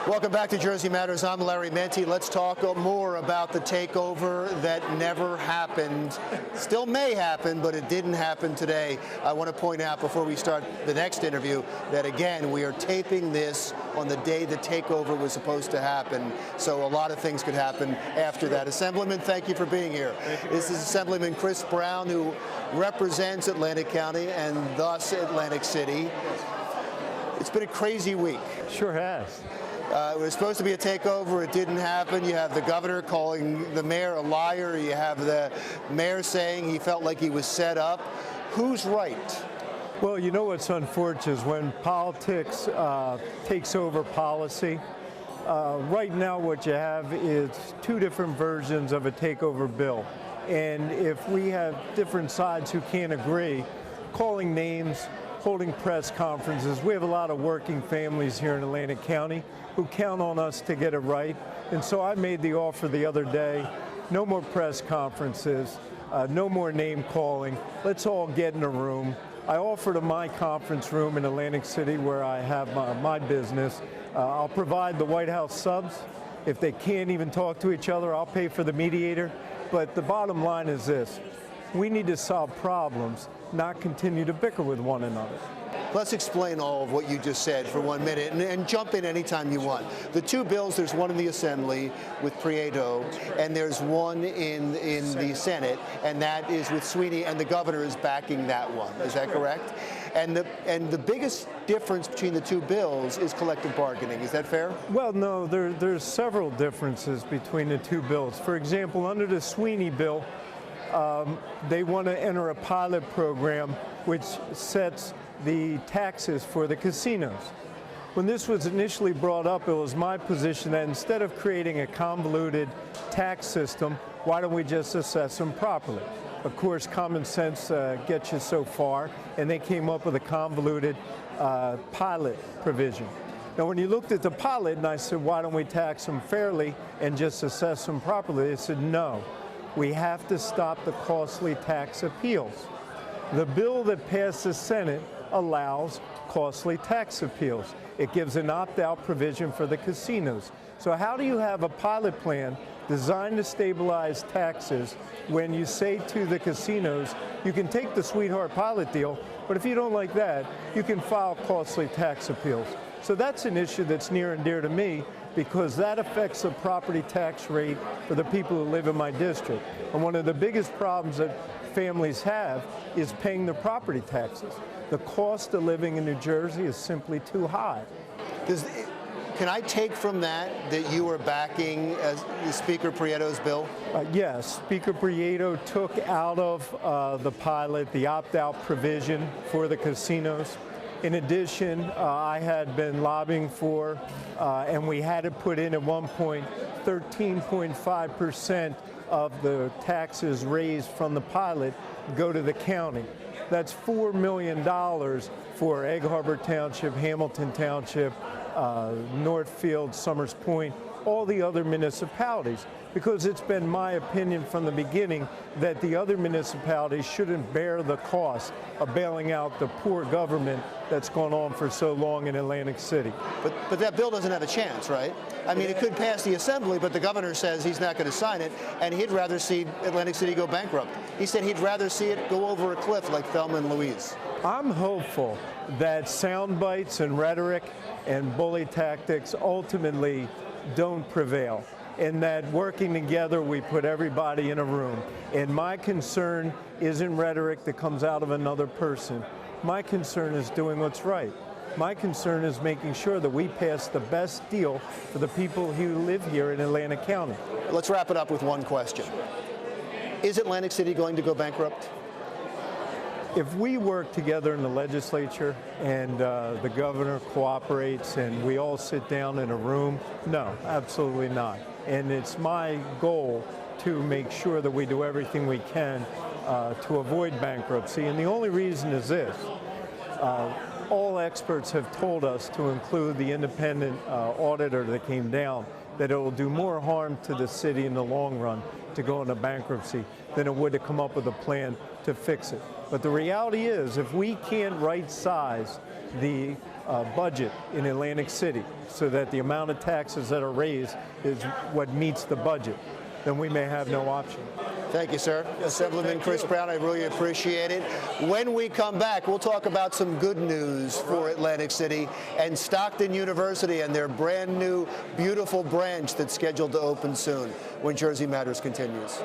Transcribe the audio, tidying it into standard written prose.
Welcome back to Jersey Matters. I'm Larry Menti. Let's talk more about the takeover that never happened. Still may happen, but it didn't happen today. I want to point out before we start the next interview that, again, we are taping this on the day the takeover was supposed to happen. So a lot of things could happen after that. Assemblyman, thank you for being here. This is Assemblyman Chris Brown, who represents Atlantic County and thus Atlantic City. It's been a crazy week. Sure has. It was supposed to be a takeover. It didn't happen. You have the governor calling the mayor a liar. You have the mayor saying he felt like he was set up. Who's right? Well, you know what's unfortunate is when politics takes over policy. Right now what you have is two different versions of a takeover bill. And if we have different sides who can't agree, calling names, holding press conferences. We have a lot of working families here in Atlantic County who count on us to get it right. And so I made the offer the other day, no more press conferences, no more name calling. Let's all get in a room. I offered them my conference room in Atlantic City where I have my business. I'll provide the White House subs. If they can't even talk to each other, I'll pay for the mediator. But the bottom line is this. We need to solve problems, not continue to bicker with one another. Let's explain all of what you just said for 1 minute and jump in anytime you want. The two bills, there's one in the Assembly with Prieto, and there's one in the Senate, and that is with Sweeney, and the governor is backing that one. Is that correct? And the biggest difference between the two bills is collective bargaining. Is that fair? Well, no, there's several differences between the two bills. For example, under the Sweeney bill, they want to enter a pilot program which sets the taxes for the casinos. When this was initially brought up, it was my position that instead of creating a convoluted tax system, why don't we just assess them properly? Of course, common sense gets you so far, and they came up with a convoluted pilot provision. Now, when you looked at the pilot, and I said, why don't we tax them fairly and just assess them properly? They said, no. We have to stop the costly tax appeals. The bill that passed the Senate allows costly tax appeals. It gives an opt-out provision for the casinos. So how do you have a pilot plan designed to stabilize taxes when you say to the casinos, you can take the sweetheart pilot deal, but if you don't like that, you can file costly tax appeals. So that's an issue that's near and dear to me because that affects the property tax rate for the people who live in my district. And one of the biggest problems that families have is paying their property taxes. The cost of living in New Jersey is simply too high. Can I take from that you are backing Speaker Prieto's bill? Yes, Speaker Prieto took out of the pilot the opt-out provision for the casinos. In addition, I had been lobbying for, and we had it put in at one point, 13.5% of the taxes raised from the pilot go to the county. That's $4 million for Egg Harbor Township, Hamilton Township, Northfield, Summers Point, all the other municipalities, because it's been my opinion from the beginning that the other municipalities shouldn't bear the cost of bailing out the poor government that's gone on for so long in Atlantic City. But that bill doesn't have a chance, right? I mean, it could pass the Assembly, but the governor says he's not going to sign it, and he'd rather see Atlantic City go bankrupt. He said he'd rather see it go over a cliff like Thelma and Louise. I'm hopeful that sound bites and rhetoric and bully tactics ultimately don't prevail, and that working together we put everybody in a room. And my concern isn't rhetoric that comes out of another person. My concern is doing what's right. My concern is making sure that we pass the best deal for the people who live here in Atlantic County. Let's wrap it up with one question. Is Atlantic City going to go bankrupt? If we work together in the legislature and the governor cooperates and we all sit down in a room, no, absolutely not. And it's my goal to make sure that we do everything we can to avoid bankruptcy. And the only reason is this. All experts have told us to include the independent auditor that came down, that it will do more harm to the city in the long run to go into bankruptcy than it would to come up with a plan to fix it. But the reality is, if we can't right-size the budget in Atlantic City so that the amount of taxes that are raised is what meets the budget, then we may have no option. Thank you, sir. Assemblyman Chris Brown, I really appreciate it. When we come back, we'll talk about some good news for Atlantic City and Stockton University and their brand new, beautiful branch that's scheduled to open soon when Jersey Matters continues.